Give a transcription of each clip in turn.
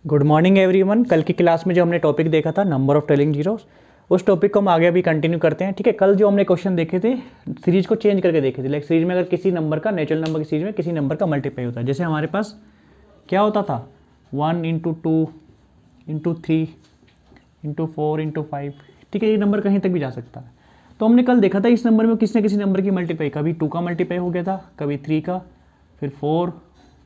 Good morning everyone. कल की class में जो हमने टॉपिक देखा था नंबर ऑफ ट्रेलिंग जीरोस, उस टॉपिक को हम आगे अभी कंटिन्यू करते हैं। ठीक है, कल जो हमने क्वेश्चन देखे थे सीरीज को चेंज करके देखे थे। लाइक सीरीज में अगर किसी नंबर का नेचुरल नंबर की सीरीज में किसी नंबर का मल्टीप्लाई होता है, जैसे हमारे पास क्या होता था 1 इंटू 2 इंटू 3 इंटू 4 इंटू 5। ठीक है, ये नंबर कहीं तक भी जा सकता है। तो हमने कल देखा था इस नंबर में किसी न किसी नंबर की मल्टीप्लाई, कभी 2 का मल्टीप्लाई हो गया था, कभी 3 का, फिर 4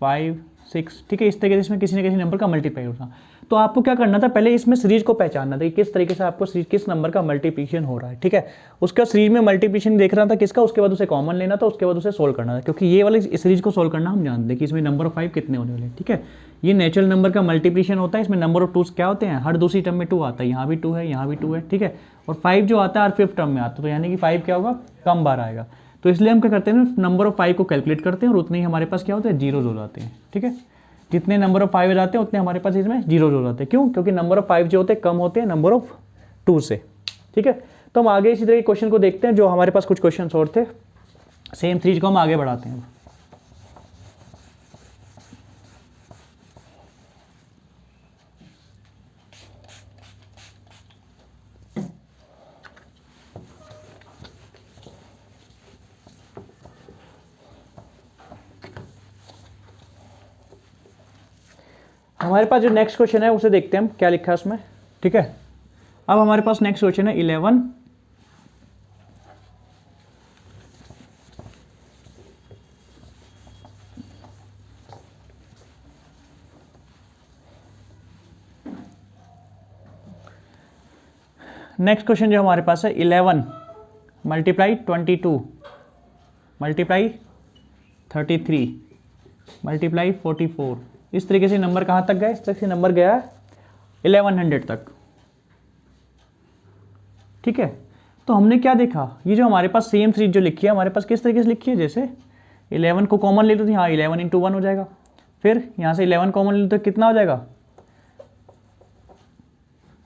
5 6। ठीक है, इस तरीके से इसमें किसी न किसी नंबर का मल्टीप्लाई होता। तो आपको क्या करना था, पहले इसमें सीरीज को पहचानना था कि किस तरीके से आपको सीरीज किस नंबर का मल्टीप्लिकेशन हो रहा है। ठीक है, उसका सीरीज में मल्टीप्लिकेशन देख रहा था किसका, उसके बाद उसे कॉमन लेना था, उसके बाद उसे सोल्व करना था। क्योंकि ये वाली सीरीज को सोल्व करना हम जानते हैं कि इसमें नंबर ऑफ 5 कितने होने वाले। ठीक है, ये नेचुरल नंबर का मल्टीप्लिकेशन होता है। इसमें नंबर ऑफ टूज क्या होते हैं, हर दूसरी टर्म में 2 आता है, यहाँ भी 2 है, यहाँ भी 2 है। ठीक है, और 5 जो आता है हर फिफ्थ टर्म में आता है, तो यानी कि 5 क्या होगा, कम बार आएगा। तो इसलिए हम क्या करते हैं, नंबर ऑफ 5 को कैलकुलेट करते हैं और उतने ही हमारे पास क्या होते हैं, जीरोज हो जाते हैं। ठीक है, जितने नंबर ऑफ 5 हो जाते हैं उतने हमारे पास इसमें जीरोज हो जाते हैं। क्यों? क्योंकि नंबर ऑफ 5 जो होते हैं कम होते हैं नंबर ऑफ 2 से। ठीक है, तो हम आगे इसी तरह के क्वेश्चन को देखते हैं। जो हमारे पास कुछ क्वेश्चन और थे, सेम सीरीज को हम आगे बढ़ाते हैं। हमारे पास जो नेक्स्ट क्वेश्चन है उसे देखते हैं हम क्या लिखा है उसमें। ठीक है, अब हमारे पास नेक्स्ट क्वेश्चन है 11 नेक्स्ट क्वेश्चन जो हमारे पास है 11 मल्टीप्लाई 22 मल्टीप्लाई 33 मल्टीप्लाई 44। इस तरीके से नंबर कहाँ तक गया, इस तरीके से नंबर गया 1100 तक। ठीक है, तो हमने क्या देखा, ये जो हमारे पास सेम सीरीज जो लिखी है हमारे पास किस तरीके से लिखी है, जैसे 11 को कॉमन ले लो तो हाँ 11 इंटू 1 हो जाएगा। फिर यहाँ से 11 कॉमन ले लो तो कितना हो जाएगा,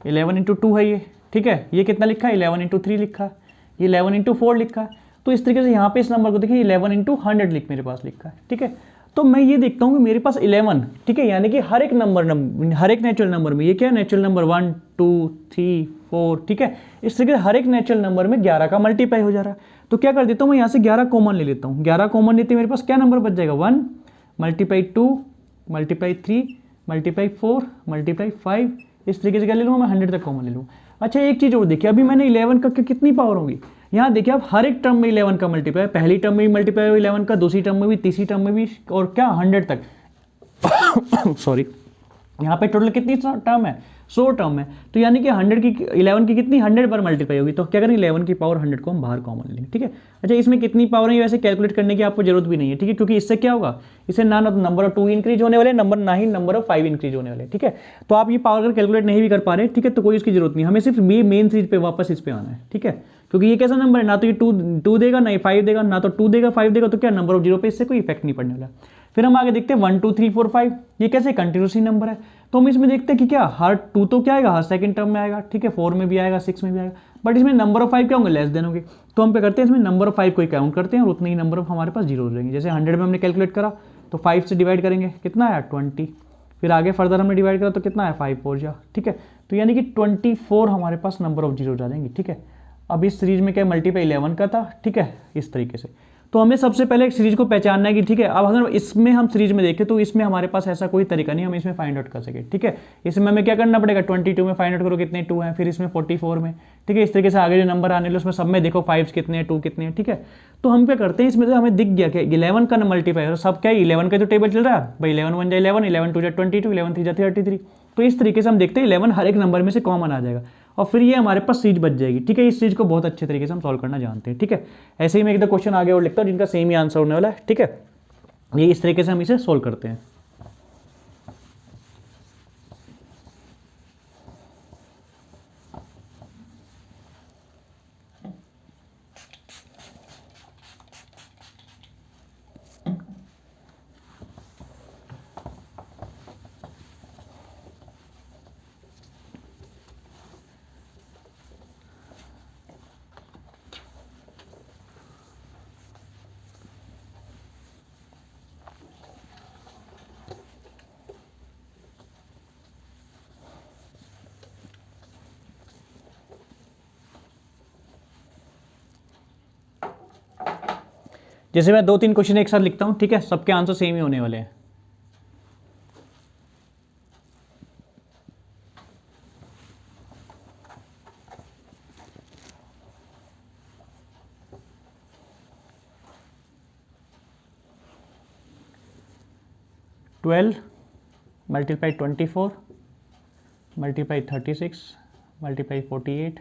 11 इंटू 2 है ये। ठीक है, ये कितना लिखा है, 11 इंटू 3 लिखा है, ये 11 इंटू 4 लिखा है। तो इस तरीके से यहाँ पे इस नंबर को देखिए 11 इंटू 100 लिख मेरे पास लिखा है। ठीक है, तो मैं ये देखता हूँ कि मेरे पास 11। ठीक है, यानी कि हर एक नंबर हर एक नेचुरल नंबर में, ये क्या है नेचुरल नंबर 1 2 3 4। ठीक है, इस तरीके से हर एक नेचुरल नंबर में 11 का मल्टीप्लाई हो जा रहा है। तो क्या कर देता हूँ मैं यहाँ से 11 कॉमन ले लेता हूँ। 11 कॉमन लेते मेरे पास क्या नंबर बच जाएगा, 1 मल्टीप्लाई 2 मल्टीप्लाई 3 मल्टीप्लाई 4 मल्टीप्लाई 5। इस तरीके से क्या ले लूँगा मैं, 100 तक कॉमन ले लूँ। अच्छा, एक चीज़ और देखिए, अभी मैंने 11 का कितनी पावर होगी, यहाँ देखिए आप हर एक टर्म में 11 का मल्टीप्लाई, पहली टर्म में भी मल्टीप्लाई हो 11 का, दूसरी टर्म में भी, तीसरी टर्म में भी, और क्या 100 तक सॉरी, यहाँ पे टोटल कितनी टर्म है, 100 टर्म है। तो यानी कि 100 की 11 की कितनी 100 बार मल्टीप्लाई होगी। तो क्या करेंगे, 11 की पावर 100 को हम बाहर कॉमन लेंगे। ठीक है, अच्छा इसमें कितनी पावर है वैसे कैलकुलेट करने की आपको जरूरत भी नहीं है। ठीक है, क्योंकि इससे क्या होगा, इससे ना नंबर ऑफ 2 इंक्रीज होने वाले, ना ही नंबर ऑफ 5 इंक्रीज होने वाले। ठीक है, तो आप ये पावर अगर कैलकुलेट नहीं भी कर पा रहे, ठीक है, तो कोई इसकी जरूरत नहीं, हमें सिर्फ मेन सीरीज पे वापस इस पे आना है। ठीक है, क्योंकि ये कैसा नंबर है, ना तो ये टू देगा ना ये 5 देगा, ना तो 2 देगा 5 देगा, तो क्या नंबर ऑफ जीरो पे इससे कोई इफेक्ट नहीं पड़ने वाला। फिर हम आगे देखते हैं 1 2 3 4 5, ये कैसे कंटिन्यूसली नंबर है। तो हम इसमें देखते हैं कि क्या हर 2 तो क्या आएगा, हर सेकंड टर्म में आएगा। ठीक है, 4 में भी आएगा, 6 में भी आएगा, बट इसमें नंबर ऑफ 5 क्या होंगे, लेस देन होंगे। तो हम क्या करते हैं, इसमें नंबर ऑफ 5 को काउंट करते हैं और उतने ही नंबर ऑफ हमारे पास जीरो हो जाएंगे। जैसे 100 में हमने कैलकुलेट करा तो 5 से डिवाइड करेंगे, कितना आया 20। फिर आगे फर्दर हमने डिवाइड करा तो कितना है 5 4 जा। ठीक है, तो यानी कि 24 हमारे पास नंबर ऑफ जीरो आ जाएंगे। ठीक है, अब इस सीरीज में क्या मल्टीप्लाई 11 का था। ठीक है, इस तरीके से तो हमें सबसे पहले एक सीरीज को पहचानना है कि ठीक है, अब अगर इसमें हम सीरीज में देखें तो इसमें हमारे पास ऐसा कोई तरीका नहीं हम इसमें फाइंड आउट कर सके। ठीक है, इसमें हमें क्या करना पड़ेगा, 22 में फाइंड आउट करो कितने 2 हैं, फिर इसमें 44 में। ठीक है, इस तरीके से आगे जो नंबर आने लो उसमें सब में देखो 5 कितने हैं 2 कितने हैं। ठीक है, तो हम क्या करते हैं, इसमें से हमें दिख गया कि 11 का मल्टीप्लाई सब क्या है, 11 का जो टेबल चल रहा है भाई, 11 1 जा 11, 11 2 जा 22, 11 3 जा 33। तो इस तरीके से हम देखते हैं 11 हर एक नंबर में से कॉमन आ जाएगा और फिर ये हमारे पास सीरीज बच जाएगी। ठीक है, इस चीज़ को बहुत अच्छे तरीके से हम सॉल्व करना जानते हैं। ठीक है, ऐसे ही मैं एक दो क्वेश्चन आगे और लिखता हूँ जिनका सेम ही आंसर होने वाला है। ठीक है, ये इस तरीके से हम इसे सॉल्व करते हैं। जैसे मैं 2-3 क्वेश्चन एक साथ लिखता हूँ, ठीक है, सबके आंसर सेम ही होने वाले हैं। ट्वेल्व मल्टीप्लाई 24 मल्टीप्लाई 36 मल्टीप्लाई 48,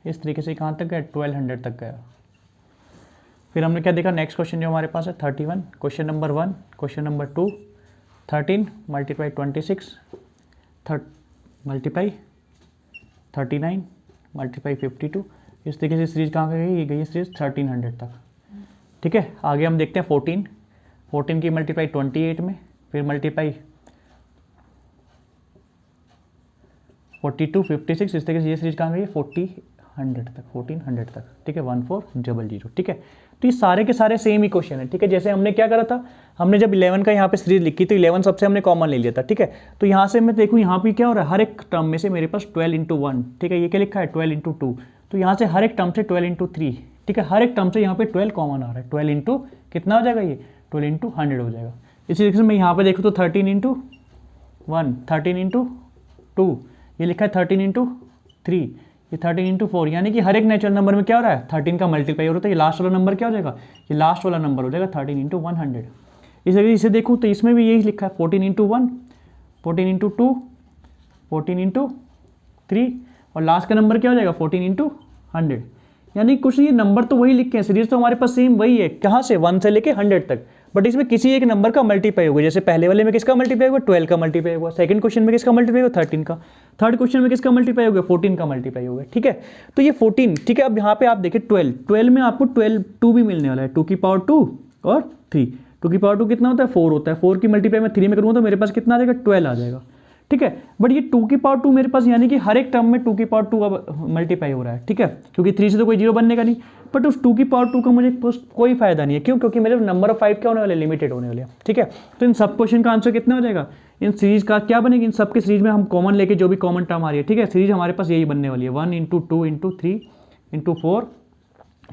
इस तरीके से कहाँ तक गया, 1200 तक गया। फिर हमने क्या देखा, नेक्स्ट क्वेश्चन जो हमारे पास है 31, question number 1, question number 2, 13 multiply 26 multiply 39 multiply 52, इस तरीके से सीरीज कहाँ गई, ये गई है सीरीज 1300 तक। ठीक है, आगे हम देखते हैं 14 की मल्टीप्लाई 28 में, फिर मल्टीप्लाई 42 56, इस तरीके से ये सीरीज कहाँ गई है 1400 तक। ठीक है, 1400। ठीक है, तो ये सारे के सारे सेम ही क्वेश्चन है। ठीक है, जैसे हमने क्या करा था, हमने जब 11 का यहाँ पे सीरीज लिखी तो 11 सबसे हमने कॉमन ले लिया था। ठीक है, तो यहाँ से मैं देखूँ यहाँ पे क्या हो रहा है, हर एक टर्म में से मेरे पास 12 इंटू 1, ठीक है, ये क्या लिखा है 12 इंटू 2, तो यहाँ से हर एक टर्म से 12 इंटू 3, ठीक है, हर एक टर्म से यहाँ पे 12 कॉमन आ रहा है। 12 इंटू कितना हो जाएगा, ये 12 इंटू 100 हो जाएगा। इसी तरीके से मैं यहाँ पे देखूँ तो 13 इंटू 1, 13 इंटू 2, ये लिखा है 13 इंटू 3, ये 13 इंटू 4, यानी कि हर एक नेचुरल नंबर में क्या हो रहा है 13 का मल्टीप्लाई हो रहा है। ये लास्ट वाला नंबर क्या हो जाएगा, ये लास्ट वाला नंबर हो जाएगा 13 इंटू 100। इसे देखूँ तो इसमें भी यही लिखा है 14 इंटू 1, 14 इंटू 2, 14 इंटू 3, और लास्ट का नंबर क्या हो जाएगा 14 इंटू 100। यानी कुछ ये नंबर तो वही लिखे हैं, सीरीज तो हमारे पास सेम वही है, कहाँ से 1 से लेके 100 तक, बट इसमें किसी एक नंबर का मल्टीप्लाई होगा। जैसे पहले वाले में किसका मल्टीप्लाई होगा, 12 का मल्टीप्लाई होगा, सेकंड क्वेश्चन में किसका मल्टीप्लाई होगा 13 का, थर्ड क्वेश्चन में किसका मल्टीप्लाई होगा 14 का मल्टीप्लाई होगा। ठीक है, तो ये 14, ठीक है, अब यहाँ पे आप देखिए 12 में आपको 12 2 भी मिलने वाला है, 2 की पावर 2 और 3, 2 की पावर 2 कितना होता है 4 होता है, 4 की मल्टीप्लाई मैं 3 में करूँगा तो मेरे पास कितना आ जाएगा 12 आ जाएगा। ठीक है, बट ये 2 की पावर 2 मेरे पास, यानी कि हर एक टर्म में 2 की पावर 2 अब मल्टीप्लाई हो रहा है। ठीक है, क्योंकि 3 से तो कोई जीरो बनने का नहीं, बट उस 2 की पावर 2 का मुझे कोई फायदा नहीं है। क्यों, क्योंकि मेरे नंबर ऑफ 5 क्या होने वाले, लिमिटेड होने वाले हैं। ठीक है, तो इन सब क्वेश्चन का आंसर कितना हो जाएगा, इन सीरीज का क्या बनेगी, इन सब के सीरीज में हम कॉमन लेके जो भी कॉमन टर्म आ रही है, ठीक है, सीरीज हमारे पास यही बनने वाली है 1 इंटू 2 इंटू 3 इंटू 4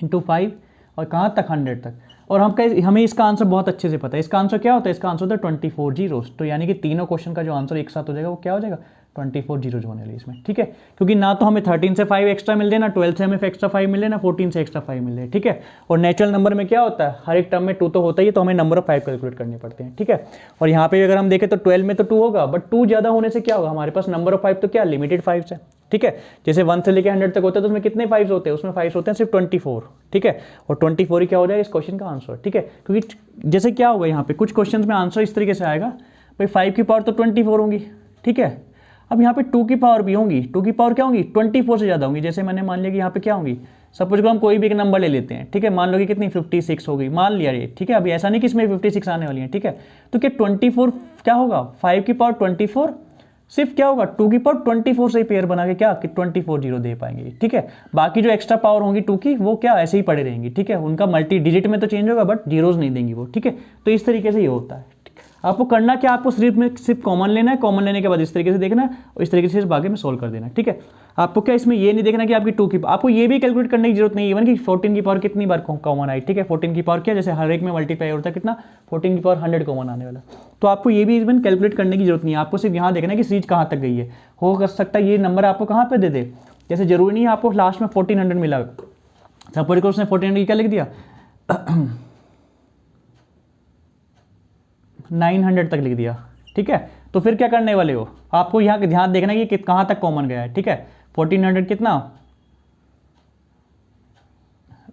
इंटू 5 और कहाँ तक 100 तक। और हमें इसका आंसर बहुत अच्छे से पता है, इसका आंसर क्या होता है, इसका आंसर होता है 24 जीरोस। तो यानी कि तीनों क्वेश्चन का जो आंसर एक साथ हो जाएगा वो क्या हो जाएगा 24 जीरोज होने वाली इसमें। ठीक है, क्योंकि ना तो हमें 13 से 5 एक्स्ट्रा मिल रहे, ना 12 से हमें एक्स्ट्रा 5 मिल रहे, ना 14 से एक्स्ट्रा 5 मिल रहे। ठीक है, और नेचुरल नंबर में क्या होता है, हर एक टर्म में 2 तो होता ही है, तो हमें नंबर ऑफ 5 कैलकुलेट करने पड़ते हैं। ठीक है, और यहाँ पे अगर हम देखें तो 12 में तो 2 होगा, बट 2 ज़्यादा होने से क्या होगा, हमारे पास नंबर ऑफ 5 तो क्या लिमिटेड 5 है। ठीक है, जैसे 1 से लेकर 100 तक होता है तो उसमें कितने 5 होते हैं, उसमें 5 होते हैं सिर्फ 24। ठीक है, और 24 ही क्या हो जाएगा इस क्वेश्चन का आंसर। ठीक है, क्योंकि जैसे क्या होगा यहाँ पे कुछ क्वेश्चन में आंसर इस तरीके से आएगा, भाई 5 की पावर तो 24 होंगी। ठीक है, अब यहाँ पे 2 की पावर भी होंगी, 2 की पावर क्या होंगी 24 से ज़्यादा होंगी। जैसे मैंने मान लिया कि यहाँ पे क्या होंगी, सपोज को हम कोई भी एक नंबर ले लेते हैं। ठीक है, मान लो कि कितनी 56 हो गई, मान लिया ये। ठीक है, अभी ऐसा नहीं कि इसमें 56 आने वाली है। ठीक है, तो क्या 24 क्या होगा 5 की पावर 24 सिर्फ क्या होगा 2 की पावर 24 से ही पेयर बना के क्या कि 24 जीरो दे पाएंगे। ठीक है, बाकी जो एक्स्ट्रा पावर होंगी 2 की वो क्या ऐसे ही पड़े रहेंगी। ठीक है, उनका मल्टी डिजिट में तो चेंज होगा बट जीरोज नहीं देंगी वो। ठीक है, तो इस तरीके से ये होता है। आपको करना क्या, आपको सिर्फ में सिर्फ कॉमन लेना है, कॉमन लेने के बाद इस तरीके से देखना है और इस तरीके से इस बागे में सोल्व कर देना है। ठीक है, आपको क्या इसमें ये नहीं देखना कि आपकी 2 की, आपको ये भी कैलकुलेट करने की जरूरत नहीं है इवन कि 14 की पावर कितनी बार कॉमन आई। ठीक है, 14 की पावर क्या, जैसे हर एक में मल्टीप्लाई होता है कितना 14 की पावर 100 कॉमन आने वाला, तो आपको ये भी इवन कैलकुलेट करने की जरूरत नहीं है। आपको सिर्फ यहाँ देखना है कि सीरीज कहाँ तक गई है। हो कर सकता है ये नंबर आपको कहाँ पे दे दे, जैसे जरूरी नहीं है आपको लास्ट में 1400 मिला, सपोज को उसने 1400 क्या लिख दिया 900 तक लिख दिया। ठीक है, तो फिर क्या करने वाले हो, आपको यहाँ ध्यान देखना है कि कहाँ तक कॉमन गया है। ठीक है, 1400 कितना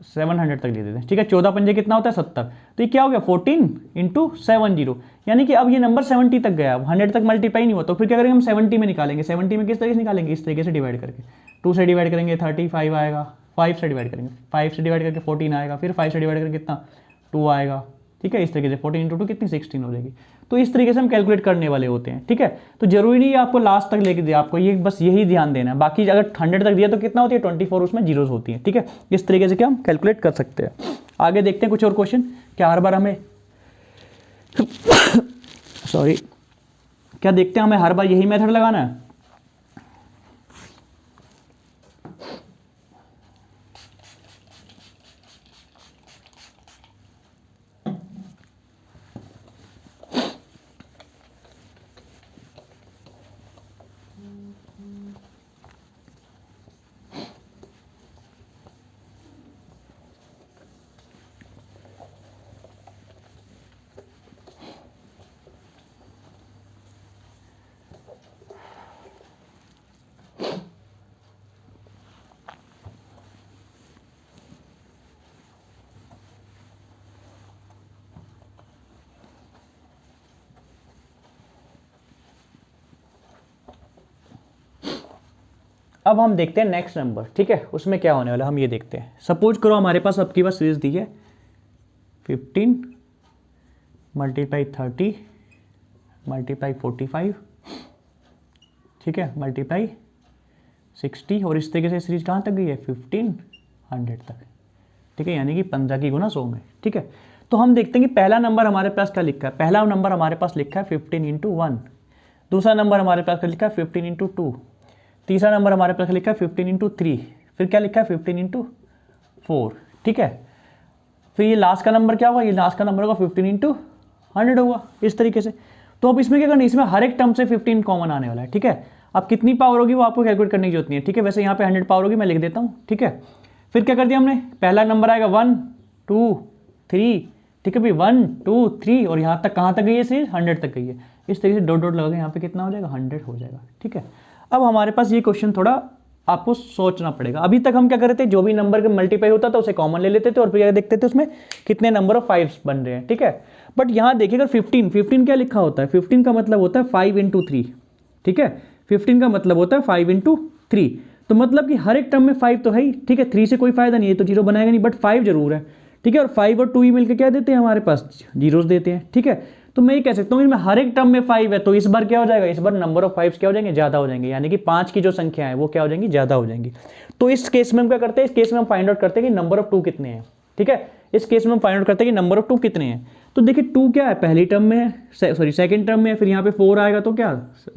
700 तक ले देते हैं। ठीक है, 14 पंजे कितना होता है 70, तो ये क्या हो गया 14 इंटू 70, यानी कि अब ये नंबर 70 तक गया, 100 तक मल्टीप्लाई नहीं हुआ, तो फिर क्या करेंगे हम 70 में निकालेंगे। 70 में किस तरीके से निकालेंगे, इस तरीके से डिवाइड करके, 2 से डिवाइड करेंगे 35 आएगा, 5 से डिवाइड करेंगे 5 से डिवाइड करके 14 आएगा, फिर 5 से डिवाइड करके कितना 2 आएगा। ठीक है, इस तरीके से 14 इंटू 2 कितनी 16 हो जाएगी। तो इस तरीके से हम कैलकुलेट करने वाले होते हैं। ठीक है, तो जरूरी नहीं है आपको लास्ट तक लेके दिया, आपको ये बस यही ध्यान देना है। बाकी अगर 100 तक दिया तो कितना होती है 24, उसमें जीरोज होती है। ठीक है, इस तरीके से क्या हम कैलकुलेट कर सकते हैं। आगे देखते हैं कुछ और क्वेश्चन। क्या हर बार हमें सॉरी क्या देखते हैं हमें हर बार यही मेथड लगाना है। अब हम देखते हैं नेक्स्ट नंबर, ठीक है, उसमें क्या होने वाला है हम ये देखते हैं। सपोज करो हमारे पास अब की बार सीरीज दी है 15 मल्टीप्लाई 30 मल्टीप्लाई 45, ठीक है, मल्टीप्लाई 60, और इस तरीके से सीरीज कहाँ तक गई है 1500 तक, ठीक है, यानी कि 15 की गुना 100 में, ठीक है। तो हम देखते हैं कि पहला नंबर हमारे पास क्या लिखा है। पहला नंबर हमारे पास लिखा है 15 इंटू 1, दूसरा नंबर हमारे पास लिखा है 15 इंटू 2, तीसरा नंबर हमारे पास लिखा है 15 इंटू 3, फिर क्या लिखा है 15 इंटू 4, ठीक है। फिर ये लास्ट का नंबर क्या होगा, ये लास्ट का नंबर होगा 15 इंटू 100 होगा, इस तरीके से। तो अब इसमें क्या करना है, इसमें हर एक टर्म से 15 कॉमन आने वाला है, ठीक है। अब कितनी पावर होगी वो आपको कैलकुलेट करने की जरूरत नहीं है, ठीक है। वैसे यहाँ पे 100 पावर होगी, मैं लिख देता हूँ, ठीक है। फिर क्या कर दिया हमने, पहला नंबर आएगा 1 2 3, ठीक है भाई, 1 2 3, और यहाँ तक कहाँ तक गई है सीरीज 100 तक गई है। इस तरीके से डॉट डॉट लगा के यहाँ पे कितना हो जाएगा 100 हो जाएगा, ठीक है। अब हमारे पास ये क्वेश्चन थोड़ा आपको सोचना पड़ेगा। अभी तक हम क्या कर रहे थे, जो भी नंबर का मल्टीप्लाई होता था उसे कॉमन ले लेते थे और फिर देखते थे उसमें कितने नंबर ऑफ 5 बन रहे हैं, ठीक है। बट यहाँ देखिए अगर 15 क्या लिखा होता है, 15 का मतलब होता है 5 इंटू 3, ठीक है। 15 का मतलब होता है 5 इंटू 3, तो मतलब कि हर एक टर्म में 5 तो है ही, ठीक है। 3 से कोई फायदा नहीं है तो जीरो बनाएगा नहीं, बट 5 जरूर है, ठीक है। और 5 और 2 ही मिलकर क्या देते हैं हमारे पास, जीरोस देते हैं, ठीक है। तो मैं ये कह सकता हूँ इसमें हर एक टर्म में 5 है, तो इस बार क्या हो जाएगा, इस बार नंबर ऑफ 5 क्या हो जाएंगे, ज़्यादा हो जाएंगे, यानी कि 5 की जो संख्या है वो क्या हो जाएंगी, ज़्यादा हो जाएंगी। तो इस केस में हम क्या करते हैं, इस केस में हम फाइंड आउट करते हैं कि नंबर ऑफ 2 कितने हैं, ठीक है। इस केस में हम फाइंड आउट करते हैं कि नंबर ऑफ 2 कितने हैं। तो देखिए 2 क्या है, पहली टर्म में है, सॉरी सेकंड टर्म में है, फिर यहाँ पे 4 आएगा तो क्या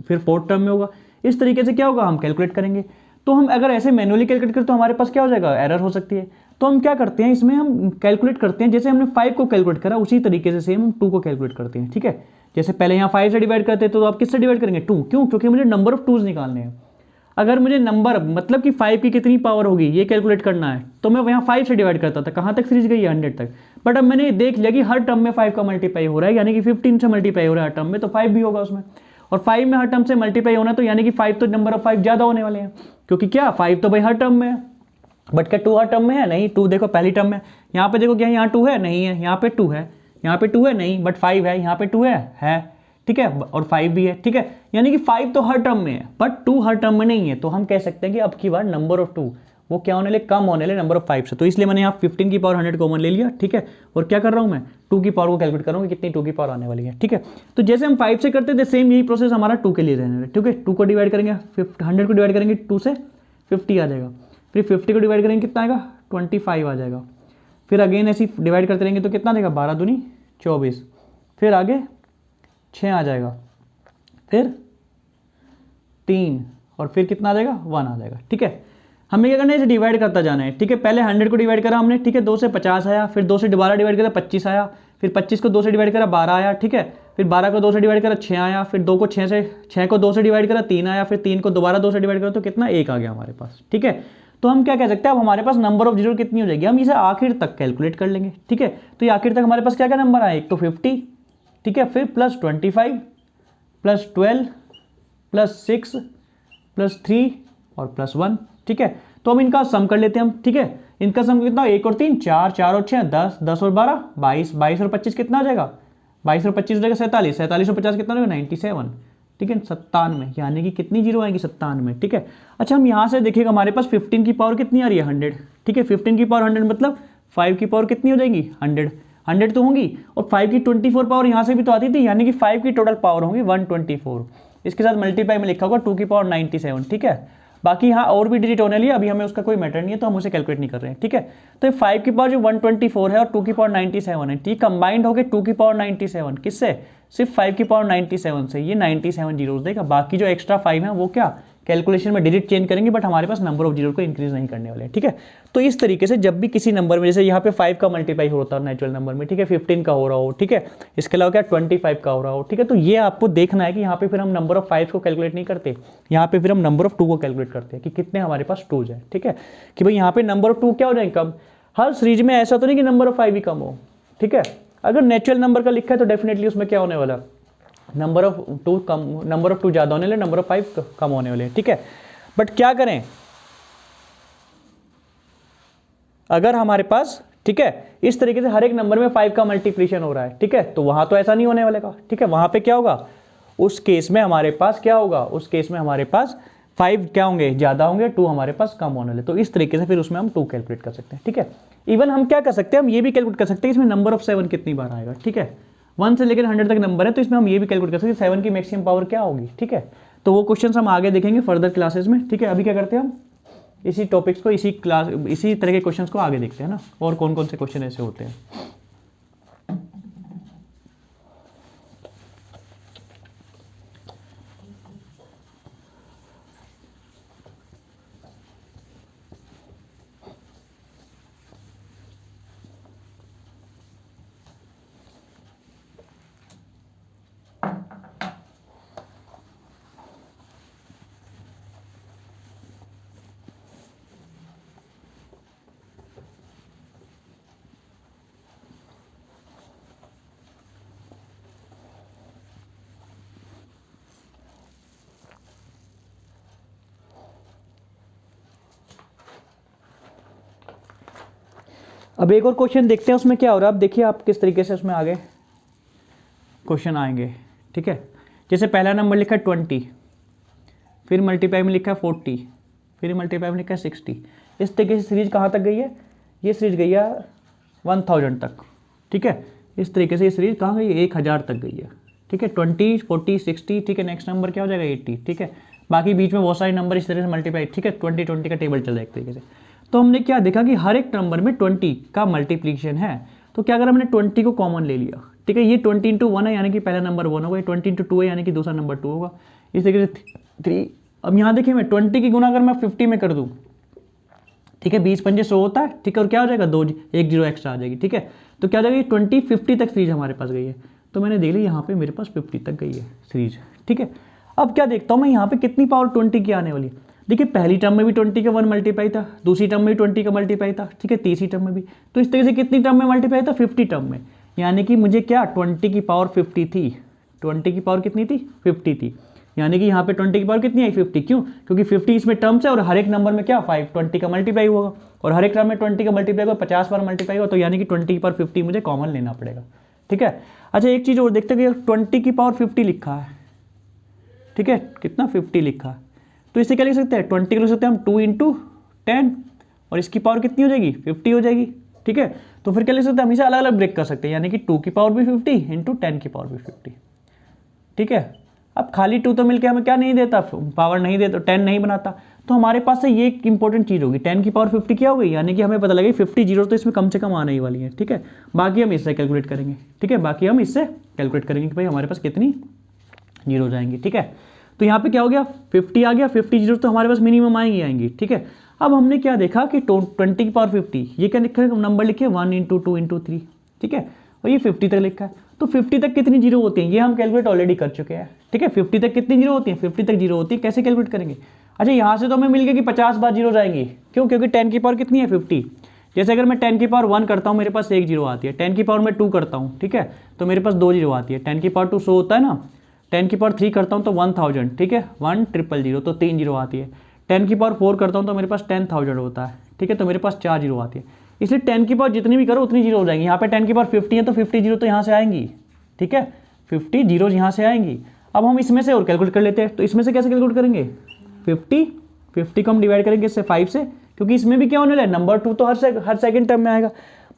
फिर फोर्थ टर्म में होगा। इस तरीके से क्या होगा, हम कैलकुलेट करेंगे। तो हम अगर ऐसे मैनुअली कैलकुलेट करें तो हमारे पास क्या हो जाएगा, एरर हो सकती है। तो हम क्या करते हैं, इसमें हम कैलकुलेट करते हैं जैसे हमने 5 को कैलकुलेट करा उसी तरीके से सेम हम 2 को कैलकुलेट करते हैं, ठीक है। जैसे पहले यहाँ 5 से डिवाइड करते हैं तो आप किससे डिवाइड करेंगे, 2, क्यों, क्योंकि मुझे नंबर ऑफ 2s निकालने हैं। अगर मुझे नंबर मतलब कि 5 की कितनी पावर होगी ये कैलकुलेट करना है तो मैं यहाँ 5 से डिवाइड करता था, कहाँ तक सीरीज गई है 100 तक। बट अब मैंने देख लिया कि हर टर्म में 5 का मल्टीप्लाई हो रहा है, यानी कि 15 से मल्टीप्लाई हो रहा है हर टर्म में, तो 5 भी होगा उसमें। और 5 में हर टर्म से मल्टीप्लाई होना तो यानी कि 5 तो नंबर ऑफ 5 ज़्यादा होने वाले हैं, क्योंकि क्या 5 तो भाई हर टर्म में है। बट क्या 2 हर टर्म में है, नहीं। 2 देखो पहली टर्म में, यहाँ पे देखो क्या यहाँ 2 है, नहीं है, यहाँ पे 2 है, यहाँ पे 2 है, नहीं, बट 5 है, यहाँ पे 2 है, ठीक है, और 5 भी है, ठीक है। यानी कि 5 तो हर टर्म में है बट 2 हर टर्म में नहीं है। तो हम कह सकते हैं कि अब की बार नंबर ऑफ 2 वो क्या होने लगे, कम होने लगे नंबर ऑफ 5 से। तो इसलिए मैंने यहाँ 15 की पावर 100 कॉमन ले लिया, ठीक है। और क्या कर रहा हूँ मैं, 2 की पावर को कैलकुलेट करूँगा कितनी 2 की पावर आने वाली है, ठीक है। तो जैसे हम 5 से करते थे सेम यही प्रोसेस हमारा 2 के लिए रहने, ठीक है। 2 को डिवाइड करेंगे 100 को डिवाइड करेंगे 2 से 50 आ जाएगा, फिर 50 को डिवाइड करेंगे कितना आएगा 25 आ जाएगा। फिर अगेन ऐसे डिवाइड करते रहेंगे तो कितना देगा 12 दूनी 24, फिर आगे 6 आ जाएगा, फिर 3, और फिर कितना आ जाएगा 1 आ जाएगा, ठीक है। हमें क्या करना है, इसे डिवाइड करता जाना है, ठीक है। पहले 100 को डिवाइड करा हमने, ठीक है, 2 से 50 आया, फिर 2 से 12 डिवाइड करा 25 आया, फिर 25 को 2 से डिवाइड करा 12 आया, ठीक है। फिर 12 को 2 से डिवाइड करा 6 आया, फिर 2 को 6 को 2 से डिवाइड करा 3 आया, फिर 3 को दोबारा 2 से डिवाइड करा तो कितना 1 आ गया हमारे पास, ठीक है। तो हम क्या कह सकते हैं, अब हमारे पास नंबर ऑफ जीरो कितनी हो जाएगी, हम इसे आखिर तक कैलकुलेट कर लेंगे, ठीक है। तो ये आखिर तक हमारे पास क्या क्या नंबर आए, एक तो 50, ठीक है, फिर प्लस 25 प्लस 12 प्लस 6 प्लस 3 और प्लस 1, ठीक है। तो हम इनका सम कर लेते हैं हम, ठीक है। इनका सम कितना, 1 और 3 4, 4 और 6 10, 10 और 12 22, 22 और 25 कितना आ जाएगा, 22 और 25 हो जाएगा 47, 47 और 50 कितना हो जाएगा 97, ठीक है, 97, यानी कि कितनी जीरो आएगी 97, ठीक है। अच्छा हम यहाँ से देखिएगा हमारे पास 15 की पावर कितनी आ रही है 100, ठीक है। 15 की पावर 100 मतलब 5 की पावर कितनी हो जाएगी 100 तो होंगी, और 5 की 24 पावर यहाँ से भी तो आती थी, यानी कि 5 की टोटल पावर होंगी 124। इसके साथ मल्टीप्लाई में लिखा होगा 2 की पावर 97, ठीक है। बाकी यहाँ और भी डिजिट होने लिए, अभी हमें उसका कोई मैटर नहीं है तो हम उसे कैलकुलेट नहीं कर रहे हैं, ठीक है। तो 5 की पावर जो 124 है और 2 की पावर 97 है, ठीक, कंबाइंड हो गए 2 की पावर 97 किससे, सिर्फ 5 की पावर 97 से, ये 97 जीरोस देगा। बाकी जो एक्स्ट्रा 5 है वो क्या कैलकुलेशन में डिजिट चेंज करेंगे, बट हमारे पास नंबर ऑफ जीरो को इंक्रीज नहीं करने वाले हैं, ठीक है। तो इस तरीके से जब भी किसी नंबर में, जैसे यहाँ पे 5 का मल्टीप्लाई होता है नेचुरल नंबर में, ठीक है, 15 का हो रहा हो, ठीक है, इसके अलावा क्या 25 का हो रहा हो, ठीक है। तो ये आपको देखना है कि यहाँ पे फिर हम नंबर ऑफ 5 को कैलकुलेट नहीं करते, यहाँ पे फिर हम नंबर ऑफ 2 को कैलकुलेट करते हैं कि कितने हमारे पास 2 है, ठीक है। कि भाई यहाँ पे नंबर ऑफ 2 क्या हो जाएंगे कम, हर सीरीज में ऐसा तो नहीं कि नंबर ऑफ 5 ही कम हो, ठीक है। अगर नेचुरल नंबर का लिखा है तो डेफिनेटली उसमें क्या होने वाला, number of 2 come, number of 2 ज़्यादा होने वाले, नंबर ऑफ 5 कम होने वाले, ठीक है। बट क्या करें अगर हमारे पास, ठीक है, इस तरीके से हर एक नंबर में 5 का मल्टीप्लिकेशन हो रहा है, ठीक है, तो वहां तो ऐसा नहीं होने वाले का, ठीक है। वहां पे क्या होगा, उस केस में हमारे पास क्या होगा, उस केस में हमारे पास 5 क्या होंगे, ज़्यादा होंगे, 2 हमारे पास कम होने वाले। तो इस तरीके से फिर उसमें हम 2 कैलकुलेट कर सकते हैं, ठीक है। इवन हम क्या कर सकते हैं, हम ये भी कैलकुलेट कर सकते हैं इसमें नंबर ऑफ 7 कितनी बार आएगा, ठीक है। 1 से लेकर 100 तक नंबर है, तो इसमें हम ये भी कैलकुलेट कर सकते हैं 7 की मैक्सिमम पावर क्या होगी, ठीक है। तो वो क्वेश्चन हम आगे देखेंगे फर्दर क्लासेस में, ठीक है। अभी क्या करते हैं हम इसी टॉपिक्स को, इसी तरह के क्वेश्चंस को आगे देखते हैं ना, और कौन कौन से क्वेश्चन ऐसे होते हैं। अब एक और क्वेश्चन देखते हैं उसमें क्या हो रहा है। अब देखिए आप किस तरीके से उसमें आगे क्वेश्चन आएंगे, ठीक है। जैसे पहला नंबर लिखा है 20, फिर मल्टीप्लाई में लिखा है 40, फिर मल्टीप्लाई में लिखा है 60। इस तरीके से सीरीज कहाँ तक गई है, ये सीरीज गई है 1000 तक, ठीक है। इस तरीके से ये सीरीज कहाँ गई है, 1000 तक गई है, ठीक है। 20, 40, 60, ठीक है। नेक्स्ट नंबर क्या हो जाएगा 80, ठीक है। बाकी बीच में बहुत सारे नंबर इस तरह से मल्टीप्लाई, ठीक है। 20, 20 का टेबल चल रहा है एक तरीके से। तो हमने क्या देखा कि हर एक नंबर में 20 का मल्टीप्लिकेशन है। तो क्या अगर हमने 20 को कॉमन ले लिया, ठीक है, ये 20 × 1 है यानी कि पहला नंबर 1 होगा, 20 × 2 है यानी कि दूसरा नंबर 2 होगा, इस तरीके से 3। अब यहाँ देखिए मैं 20 की गुना अगर मैं 50 में कर दूँ, ठीक है, 20 × 5 = 100 होता है, ठीक है। और क्या हो जाएगा, 2 1 0 एक्स्ट्रा आ जाएगी, ठीक है। तो क्या हो जाएगी 20 50 तक सीरीज हमारे पास गई है। तो मैंने देख ली यहाँ पे मेरे पास 50 तक गई है सीरीज, ठीक है। अब क्या देखता हूँ मैं यहाँ पे कितनी पावर 20 की आने वाली है। देखिए पहली टर्म में भी 20 का 1 मल्टीप्लाई था, दूसरी टर्म में भी 20 का मल्टीप्लाई था, ठीक है, तीसरी टर्म में भी। तो इस तरीके से कितनी टर्म में मल्टीप्लाई था, 50 टर्म में। यानी कि मुझे क्या 20 की पावर 50 थी, 20 की पावर कितनी थी, 50 थी। यानी कि यहाँ पे 20 की पावर कितनी आई, 50। क्यों, क्योंकि 50 इसमें टर्म्स है और हर एक नंबर में क्या 5 20 का मल्टीप्लाई होगा, और हर एक टर्म में 20 का मल्टीप्लाई होगा, 50 बार मल्टीप्लाई होगा। तो यानी कि 20 की पावर 50 मुझे कॉमन लेना पड़ेगा, ठीक है। अच्छा एक चीज़ और देखते हैं कि 20 की पावर 50 लिखा है, ठीक है, कितना 50 लिखा है। तो इसे क्या लिख सकते हैं, 20 को लिख सकते हैं हम 2 × 10, और इसकी पावर कितनी हो जाएगी, 50 हो जाएगी, ठीक है। तो फिर क्या लिख सकते हैं, हमेशा अलग अलग ब्रेक कर सकते हैं, यानी कि 2 की पावर भी 50 × 10 की पावर भी 50, ठीक है। अब खाली 2 तो मिलकर हमें क्या नहीं देता, पावर नहीं देता, 10 नहीं बनाता। तो हमारे पास से ये एक इंपॉर्टेंट चीज़ होगी, 10 की पावर 50 क्या हो गई, यानी कि हमें पता लगे 50 जीरो तो इसमें कम से कम आने ही वाली है, ठीक है। बाकी हम इससे कैलकुलेट करेंगे, ठीक है, बाकी हम इससे कैलकुलेट करेंगे कि भाई हमारे पास कितनी जीरो जाएंगी, ठीक है। तो यहाँ पे क्या हो गया, 50 आ गया, 50 जीरो तो हमारे पास मिनिमम आएंगी, ठीक है। अब हमने क्या देखा कि 20 की पावर 50, ये क्या लिखा है, नंबर लिखे 1 × 2 × 3, ठीक है, और ये 50 तक लिखा है। तो 50 तक कितनी जीरो होती हैं, ये हम कैलकुलेट ऑलरेडी कर चुके हैं, ठीक है। 50 तक कितनी जीरो होती है, 50 तक जीरो होती है, कैसे कैलकुलेट करेंगे। अच्छा यहाँ से तो हमें मिल गया कि 50 बार जीरो जाएंगी, क्यों, क्योंकि 10 की पावर कितनी है 50। जैसे अगर मैं 10 की पावर 1 करता हूँ मेरे पास 1 जीरो आती है, 10 की पावर मैं 2 करता हूँ, ठीक है, तो मेरे पास 2 जीरो आती है। 10 की पावर 2 100 होता है ना, 10 की पावर 3 करता हूँ तो 1000, ठीक है, 1 0 0 तो 3 जीरो आती है। 10 की पावर 4 करता हूँ तो मेरे पास 10,000 होता है, ठीक है, तो मेरे पास 4 जीरो आती है। इसलिए 10 की पावर जितनी भी करो उतनी जीरो हो जाएंगी। यहाँ पे 10 की पावर 50 है तो 50 जीरो तो यहाँ से आएंगी, ठीक है, 50 जीरो यहाँ से आएंगी। अब हम इसमें से और कैलकुलेट कर लेते हैं, तो इसमें से कैसे कैलकुलेट करेंगे, 50 को हम डिवाइड करेंगे इससे 5 से, क्योंकि इसमें भी क्या होने वाला है, नंबर 2 तो हर सेकंड टर्म में आएगा।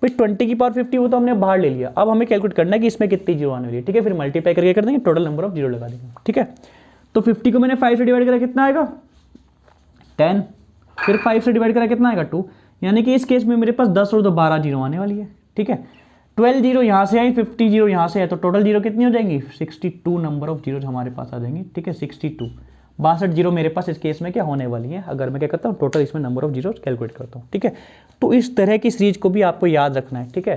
भाई 20 की पावर 50 वो तो हमने बाहर ले लिया, अब हमें कैलकुलेट करना है कि इसमें कितनी जीरो आने वाली है, ठीक है। फिर मल्टीप्लाई करके कर देंगे, टोटल नंबर ऑफ जीरो लगा देंगे, ठीक है। तो 50 को मैंने 5 से डिवाइड करा कितना आएगा 10, फिर 5 से डिवाइड करा कितना आएगा 2, यानी कि इस केस में मेरे पास 10 और 2 12 जीरो आने वाली है, ठीक है। 12 जीरो यहाँ से आई, 50 जीरो यहाँ से है, तो टोटल जीरो कितनी हो जाएंगी 62 नंबर ऑफ जीरो हमारे पास आ जाएंगी, ठीक है, 62 62 जीरो मेरे पास इस केस में क्या होने वाली है, अगर मैं क्या करता हूँ टोटल इसमें नंबर ऑफ जीरो कैलकुलेट करता हूँ, ठीक है। तो इस तरह की सीरीज को भी आपको याद रखना है, ठीक है,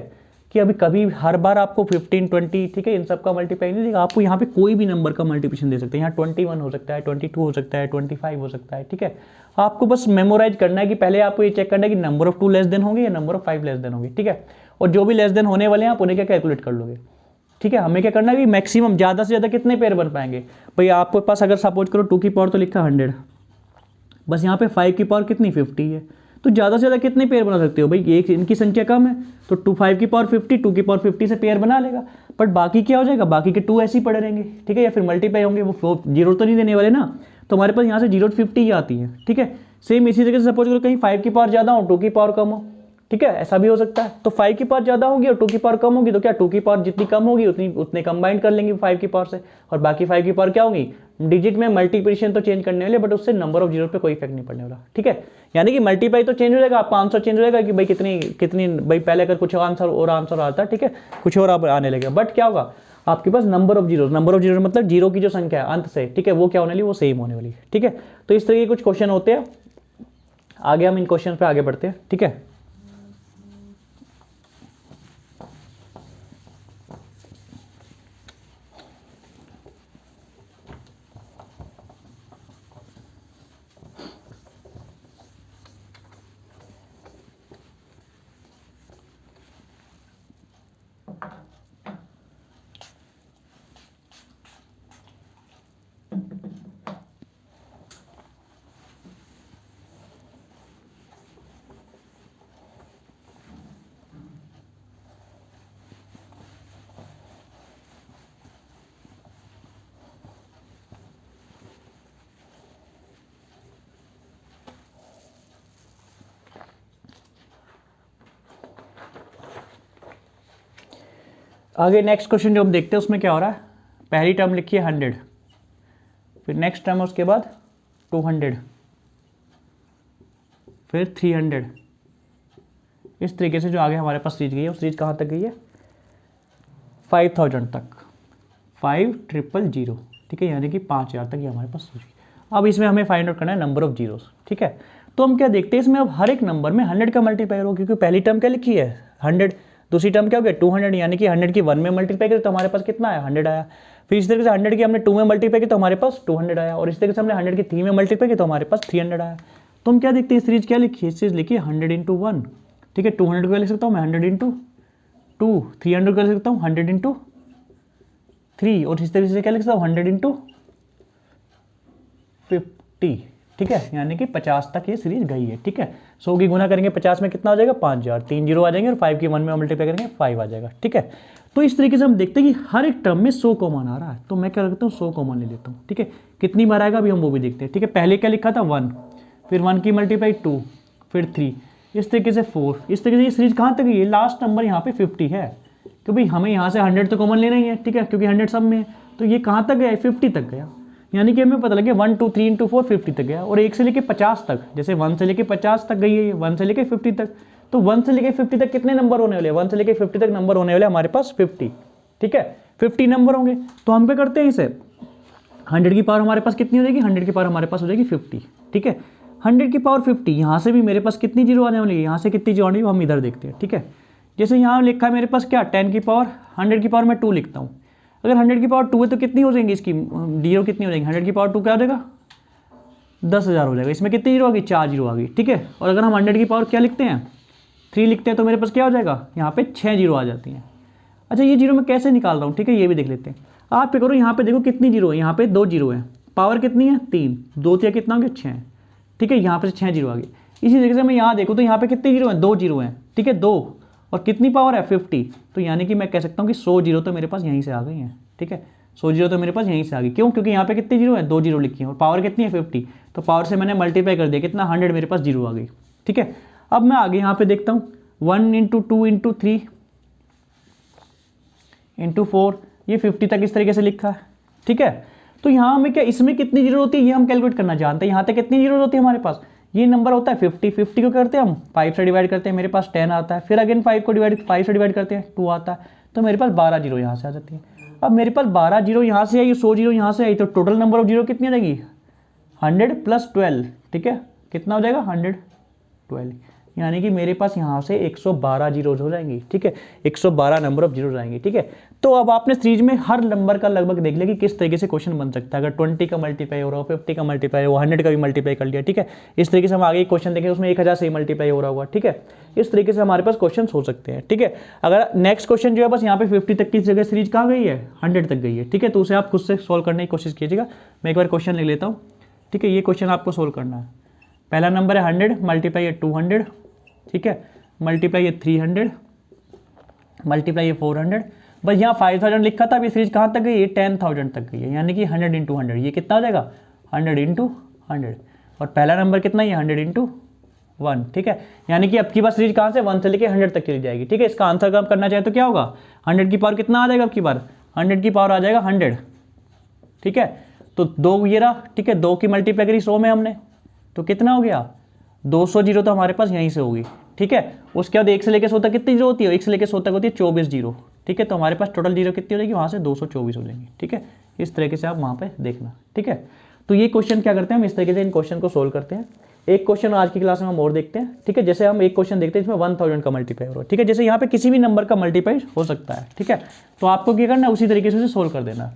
कि अभी कभी हर बार आपको 15 20, ठीक है, इन सब का मल्टीप्लाई नहीं देगा, आपको यहाँ पे कोई भी नंबर का मल्टीप्लिकेशन दे सकते हैं। यहाँ 21 हो सकता है, 22 हो सकता है, 25 हो सकता है, ठीक है। आपको बस मेमोराइज करना है कि पहले आपको ये चेक करना है कि नंबर ऑफ 2 लेस देन होंगे या नंबर ऑफ 5 लेस देन होंगे, ठीक है। और जो भी लेस देन होने वाले हैं आप उन्हें क्या कैलकुलेट कर लोगे, ठीक है। हमें क्या करना है कि मैक्सिमम ज़्यादा से ज़्यादा कितने पेयर बन पाएंगे। भाई आपके पास अगर सपोज करो 2 की पावर तो लिखा 100, बस यहाँ पे 5 की पावर कितनी 50 है, तो ज़्यादा से ज़्यादा कितने पेयर बना सकते हो भाई, एक इनकी संख्या कम है तो 5 की पावर 50, 2 की पावर 50 से पेयर बना लेगा, बट बाकी क्या हो जाएगा, बाकी के 2 ऐसे ही पड़े रहेंगे, ठीक है, या फिर मल्टीप्लाई होंगे, वो जीरो तो नहीं देने वाले ना। तो हमारे पास यहाँ से 0 to 50 ही आती है, ठीक है। सेम इसी तरीके से सपोज करो कहीं 5 की पावर ज़्यादा हो 2 की पावर कम हो, ठीक है, ऐसा भी हो सकता है। तो 5 की पावर ज़्यादा होगी और 2 की पावर कम होगी, तो क्या 2 की पावर जितनी कम होगी उतने कंबाइंड कर लेंगे 5 की पावर से, और बाकी 5 की पावर क्या होगी, डिजिट में मल्टीप्लिकेशन तो चेंज करने वाले, बट उससे नंबर ऑफ जीरो पे कोई इफेक्ट नहीं पड़ने वाला, ठीक है। यानी कि मल्टीप्लाई तो चेंज हो जाएगा, आपका आंसर चेंज हो जाएगा कि भाई कितनी कितनी भाई पहले अगर कुछ आंसर आता है, ठीक है, कुछ और आने लगेगा, बट क्या होगा आपके पास नंबर ऑफ जीरो मतलब जीरो की जो संख्या है अंत से, ठीक है, वो क्या होने वाली, वो सेम होने वाली है, ठीक है। तो इस तरह के कुछ क्वेश्चन होते हैं। आगे हम इन क्वेश्चन पे आगे बढ़ते हैं, ठीक है। आगे नेक्स्ट क्वेश्चन जो हम देखते हैं उसमें क्या हो रहा है, पहली टर्म लिखिए 100, फिर नेक्स्ट टर्म है उसके बाद 200, फिर 300। इस तरीके से जो आगे हमारे पास सीरीज गई है, वो सीरीज कहाँ तक गई है, 5000 तक, 5000, ठीक है, यानी कि 5000 तक ये हमारे पास सीरीज गई। अब इसमें हमें फाइंड आउट करना है नंबर ऑफ जीरोस, ठीक है। तो हम क्या देखते हैं इसमें, अब हर एक नंबर में 100 का मल्टीप्लायर हो, क्योंकि पहली टर्म क्या लिखी है 100, दूसरी टर्म क्या हो गया 200, यानी कि 100 की 1 में मल्टीप्लाई करें तो हमारे पास कितना आया 100 आया। फिर इस तरीके से 100 की हमने 2 में मल्टीप्लाई की तो हमारे पास 200 आया, और इस तरीके से हमने 100 की 3 में मल्टीप्लाई की तो हमारे पास 300 आया। तो हम क्या देखते हैं, सीरीज क्या लिखी है, सीरीज लिखिए 100 × 1, ठीक है। 200 को लिख सकता हूँ मैं 100 × 2, 300 को लिख सकता हूँ 100 × 3, और इस तरीके से क्या लिख सकता हूँ 100 × 50, ठीक है, यानी कि 50 तक ये सीरीज गई है, ठीक है। 100 की गुना करेंगे 50 में कितना आ जाएगा 5000, 3 जीरो आ जाएंगे, और 5 की 1 में मल्टीप्लाई करेंगे 5 आ जाएगा, ठीक है। तो इस तरीके से हम देखते हैं कि हर एक टर्म में 100 कॉमन आ रहा है, तो मैं क्या करता हूँ 100 कॉमन ले लेता हूँ, ठीक है। कितनी बार आएगा अभी हम वो भी देखते हैं, ठीक है। पहले क्या लिखा था 1, फिर 1 की मल्टीप्लाई 2, फिर 3, इस तरीके से 4, इस तरीके से ये सीरीज कहाँ तक गई है, लास्ट नंबर यहाँ पे 50 है, क्योंकि हमें यहाँ से 100 तो कॉमन लेना ही है, ठीक है, क्योंकि 100 सब में है। तो ये कहाँ तक गया, 50 तक गया, यानी कि हमें पता लगे 1 2 3 × 4 50 तक गया। और 1 से लेके 50 तक, जैसे 1 से लेके 50 तक गई है, 1 से लेके 50 तक, तो 1 से लेके 50 तक कितने नंबर होने वाले, 1 से लेके 50 तक नंबर होने वाले हमारे पास 50, ठीक है, 50 नंबर होंगे। तो हम क्या करते हैं इसे, 100 की पावर हमारे पास कितनी हो जाएगी, 100 की पावर हमारे पास हो जाएगी 50, ठीक है। 100 की पावर 50, यहाँ से भी मेरे पास कितनी जीरो आने वाली है, यहाँ से कितनी जीरो आने वाली है हम इधर देखते हैं, ठीक है। जैसे यहाँ लिखा है मेरे पास क्या 10 की पावर, 100 की पावर में 2 लिखता हूँ। अगर 100 की पावर 2 है तो कितनी हो जाएंगी इसकी जीरो, कितनी हो जाएंगी, 100 की पावर 2 क्या हो जाएगा 10,000 हो जाएगा। इसमें कितनी जीरो आ गई, 4 जीरो आ गई, ठीक है। और अगर हम 100 की पावर क्या लिखते हैं 3 लिखते हैं तो मेरे पास क्या हो जाएगा, यहाँ पे 6 जीरो आ जाती हैं। अच्छा ये जीरो मैं कैसे निकाल रहा हूँ, ठीक है, ये भी देख लेते हैं। आप पे करो, यहाँ पे देखो कितनी जीरो है, यहाँ पे 2 जीरो है, पावर कितनी है 3, 2 से कितना हो गया 6, ठीक है, यहाँ पे 6 जीरो आ गई। इसी तरीके से मैं यहाँ देखूँ तो यहाँ पे कितनी जीरो है, 2 जीरो है, ठीक है, 2, और कितनी पावर है 50, तो यानी कि मैं कह सकता हूँ कि 100 जीरो तो मेरे पास यहीं से आ गई हैं, ठीक है। 100 जीरो तो मेरे पास यहीं से आ गई, क्यों, क्योंकि यहाँ पे कितनी जीरो है 2 जीरो लिखी है, और पावर कितनी है 50, तो पावर से मैंने मल्टीप्लाई कर दिया, कितना 100 मेरे पास जीरो आ गई, ठीक है। अब मैं आगे यहाँ पे देखता हूँ 1 × 2 × 3 × 4, ये 50 तक इस तरीके से लिखा है, ठीक है। तो यहाँ हमें क्या, इसमें कितनी जीरो होती है ये हम कैलकुलेट करना जानते हैं। यहाँ तक कितनी जीरो होती है हमारे पास, ये नंबर होता है 50, 50 को करते हैं हम 5 से डिवाइड करते हैं, मेरे पास 10 आता है, फिर अगेन 5 से डिवाइड करते हैं 2 आता है, तो मेरे पास 12 जीरो यहाँ से आ जाती है। अब मेरे पास 12 जीरो यहाँ से आई, 100 जीरो यहाँ से आई, तो टोटल नंबर ऑफ जीरो कितनी आ जाएगी 100 + 12, ठीक है, कितना हो जाएगा 112, यानी कि मेरे पास यहाँ से 112 जीरोज हो जाएंगी, ठीक है, 112 नंबर ऑफ जीरोज आएंगे, ठीक है। तो अब आपने सीरीज में हर नंबर का लगभग देख लिया कि किस तरीके से क्वेश्चन बन सकता है। अगर 20 का मल्टीप्लाई हो रहा हो, 50 का मल्टीप्लाई हो, 100 का भी मल्टीप्लाई कर लिया, ठीक है। इस तरीके से हम आगे क्वेश्चन देखें उसमें 1000 से ही मल्टीप्लाई हो रहा होगा, ठीक है। इस तरीके से हमारे पास क्वेश्चन हो सकते हैं, ठीक है। अगर नेक्स्ट क्वेश्चन जो है बस यहाँ पे 50 तक की जगह सीरीज कहाँ गई है 100 तक गई है, ठीक है, तो उसे आप खुद से सोल्व करने की कोशिश कीजिएगा। मैं एक बार क्वेश्चन लिख लेता हूँ, ठीक है। ये क्वेश्चन आपको सोल्व करना है। पहला नंबर है 100, मल्टीप्लाई है 200, ठीक है, मल्टीप्लाई है 300, मल्टीप्लाई है 400। बस यहाँ 5000 लिखा था, अभी सीरीज कहाँ तक गई है 10,000 तक गई है, यानी कि 100 × 100, ये कितना हो जाएगा 100 इंटू 100, और पहला नंबर कितना है 100 इंटू 1, ठीक है। यानी कि अब की बार सीरीज कहाँ से 1 से लेके 100 तक चली जाएगी, ठीक है। इसका आंसर काम करना चाहे तो क्या होगा, 100 की पावर कितना आ जाएगा अब की बार, 100 की पावर आ जाएगा 100, ठीक है। तो 2 ये रहा, ठीक है, 2 की मल्टीप्लाई करी 100 में हमने, तो कितना हो गया 200 जीरो, तो हमारे पास यहीं से होगी, ठीक है। उसके बाद 1 से लेकर 100 तक कितनी जीरो होती है, 1 से लेकर 100 तक होती है 24 जीरो, ठीक है। तो हमारे पास टोटल जीरो कितनी हो जाएगी, वहाँ से 224 हो जाएंगी, ठीक है। इस तरीके से आप वहाँ पे देखना, ठीक है। तो ये क्वेश्चन क्या करते हैं, हम इस तरीके से इन क्वेश्चन को सोल्व करते हैं। एक क्वेश्चन आज की क्लास में हम और देखते हैं, ठीक है। जैसे हम एक क्वेश्चन देखते हैं इसमें 1000 का मल्टीप्लाई हो रहा है, ठीक है। जैसे यहाँ पे किसी भी नंबर का मल्टीप्लाई हो सकता है, ठीक है। तो आपको क्या करना है, उसी तरीके से उसे सोल्व कर देना।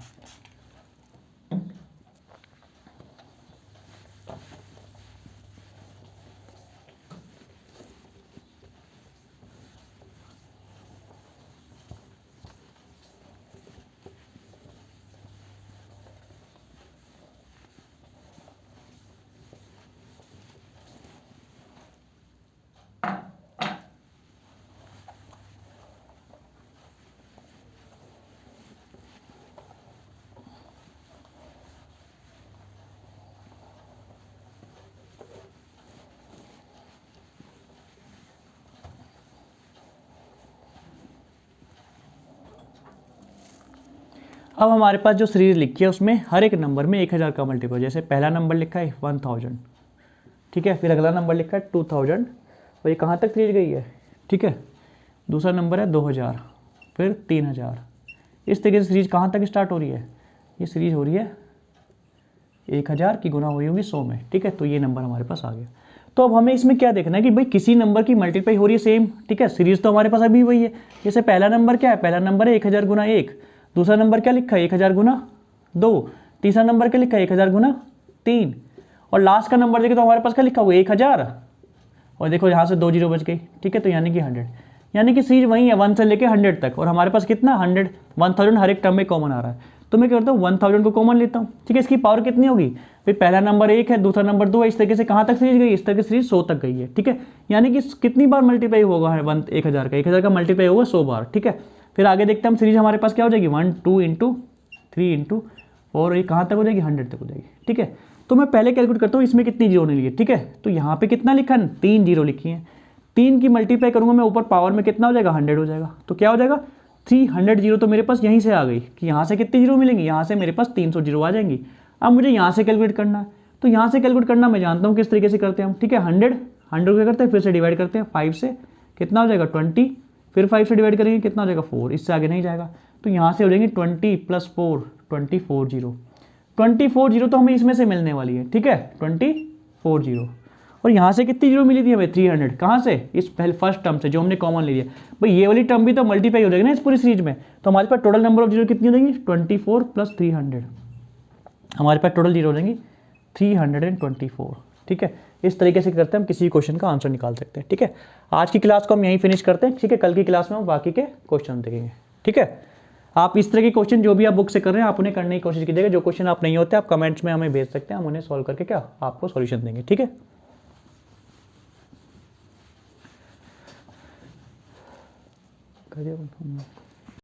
अब हमारे पास जो सीरीज लिखी है उसमें हर एक नंबर में 1000 का मल्टीपल, जैसे पहला नंबर लिखा है 1000, ठीक है। फिर अगला नंबर लिखा है 2000, और ये कहाँ तक सीरीज गई है, ठीक है। दूसरा नंबर है 2000, फिर 3000। इस तरीके से सीरीज कहाँ तक स्टार्ट हो रही है, ये सीरीज हो रही है 1000 की गुना हुई होगी 100 में, ठीक है। तो ये नंबर हमारे पास आ गया। तो अब हमें इसमें क्या देखना है कि भाई किसी नंबर की मल्टीप्लाई हो रही है सेम, ठीक है। सीरीज तो हमारे पास अभी वही है। जैसे पहला नंबर क्या है, पहला नंबर है 1000 गुना 1, दूसरा नंबर क्या लिखा है 1000 गुना 2, तीसरा नंबर क्या लिखा है 1000 गुना 3, और लास्ट का नंबर देखें तो हमारे पास क्या लिखा हुआ है 1000, और देखो यहाँ से 2 जीरो बच गई, ठीक है। तो यानी कि 100, यानी कि सीरीज वही है 1 से लेके 100 तक, और हमारे पास कितना 100 1000 हर एक टर्म में कॉमन आ रहा है। तो मैं क्या करता हूँ 1000 को कॉमन लेता हूँ, ठीक है। इसकी पावर कितनी होगी, भाई पहला नंबर 1 है, दूसरा नंबर 2 है, इस तरीके से कहाँ तक सीरीज गई, इस तरीके से सीरीज 100 तक गई है, ठीक है। यानी कि कितनी बार मल्टीप्लाई होगा 1000 का मल्टीप्लाई होगा 100 बार, ठीक है। फिर आगे देखते हैं हम, सीरीज हमारे पास क्या हो जाएगी 1 2 इंटू 3 इंटू, और ये कहाँ तक हो जाएगी 100 तक हो जाएगी, ठीक है। तो मैं पहले कैलकुलेट करता हूँ इसमें कितनी जीरो नहीं ली है, ठीक है। तो यहाँ पे कितना लिखा है 3 जीरो लिखी है, 3 की मल्टीप्लाई करूँगा मैं ऊपर पावर में कितना हो जाएगा 100 हो जाएगा। तो क्या हो जाएगा 300 जीरो, तो मेरे पास यहीं से आ गई कि यहाँ से कितनी जीरो मिलेंगी, यहाँ से मेरे पास 300 जीरो आ जाएंगी। अब मुझे यहाँ से कैलकुलेट करना है, तो यहाँ से कैलकुलेट करना मैं जानता हूँ किस तरीके से करते हैं हम, ठीक है। 100 क्या करते हैं, फिर से डिवाइड करते हैं 5 से, कितना हो जाएगा 20, फिर 5 से डिवाइड करेंगे कितना हो जाएगा 4, इससे आगे नहीं जाएगा। तो यहाँ से हो जाएंगे 20 + 4 24 जीरो, 24 जीरो तो हमें इसमें से मिलने वाली है, ठीक है 24 जीरो। और यहाँ से कितनी जीरो मिली थी हमें 300, कहाँ से, इस पहले फर्स्ट टर्म से जो हमने कॉमन ले लिया। भाई ये वाली टर्म भी तो मल्टीप्लाई हो जाएगी ना इस पूरी सीरीज में, तो हमारे पास टोटल नंबर ऑफ जीरो कितनी हो जाएंगी 24 + 300, हमारे पास टोटल जीरो हो जाएंगी 324, ठीक है। इस तरीके से करते हैं हम किसी क्वेश्चन का आंसर निकाल सकते हैं, ठीक है। आज की क्लास को हम यहीं फिनिश करते हैं, ठीक है। कल की क्लास में हम बाकी के क्वेश्चन देखेंगे, ठीक है। आप इस तरह के क्वेश्चन जो भी आप बुक से कर रहे हैं आप उन्हें करने की कोशिश कीजिएगा। जो क्वेश्चन आप नहीं होते आप कमेंट्स में हमें भेज सकते हैं, हम उन्हें सॉल्व करके क्या आपको सॉल्यूशन देंगे, ठीक है।